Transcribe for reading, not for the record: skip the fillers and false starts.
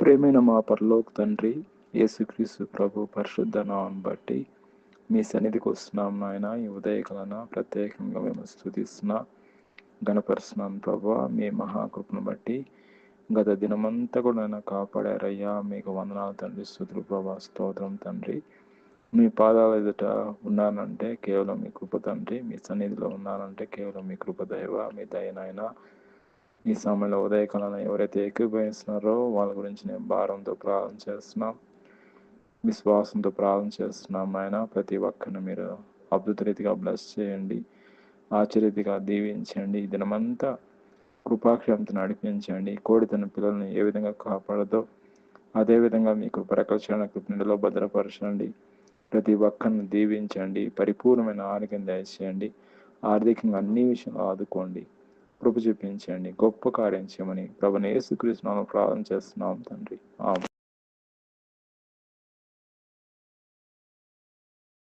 ప్రేమైన మా పరలోక తండ్రి, యేసుక్రీస్తు ప్రభు పరిశుద్ధ నామమును బట్టి మీ సన్నిధికి వస్తున్నాం నాయన. ఈ ఉదయకాలన ప్రత్యేకంగా మేము స్తుతిస్తున్నా, గణపరుస్తున్నాను ప్రభువా. మీ మహాకృపను బట్టి గత దినమంతా కూడా నన్ను కాపాడారయ్యా. మీకు వందనాలు తండ్రి, స్తుతులు ప్రభా, స్తోత్రం తండ్రి. మీ పాదాల ఎదుట ఉన్నానంటే కేవలం మీ కృప తండ్రి. మీ సన్నిధిలో ఉన్నానంటే కేవలం మీ కృప దైవ, మీ దయనైనా. ఈ సమయంలో ఉదయకాలంలో ఎవరైతే ఏకీభవిస్తున్నారో వాళ్ళ గురించి నేను భారంతో ప్రార్థన చేస్తున్నాం, విశ్వాసంతో ప్రార్థన చేస్తున్నాం ఆయన. ప్రతి ఒక్కరిని మీరు అద్భుత రీతిగా బ్లెస్ చేయండి, ఆశ్చర్యరీతిగా దీవించండి. ఈ దినమంతా కృపాక్షేమంతో నడిపించండి. కోడి తన పిల్లల్ని ఏ విధంగా కాపాడదో అదేవిధంగా మీ కృపరక్షణ కృపణలో భద్రపరచండి. ప్రతి ఒక్కరిని దీవించండి, పరిపూర్ణమైన ఆరోగ్యం దయచేయండి, ఆర్థికంగా అన్ని విషయంలో ఆదుకోండి, కృప చూపించండి, గొప్ప కార్యం చేయమని ప్రభువైన యేసుక్రీస్తు నామమున ప్రార్థన చేస్తున్నాం తండ్రి. ఆమేన్.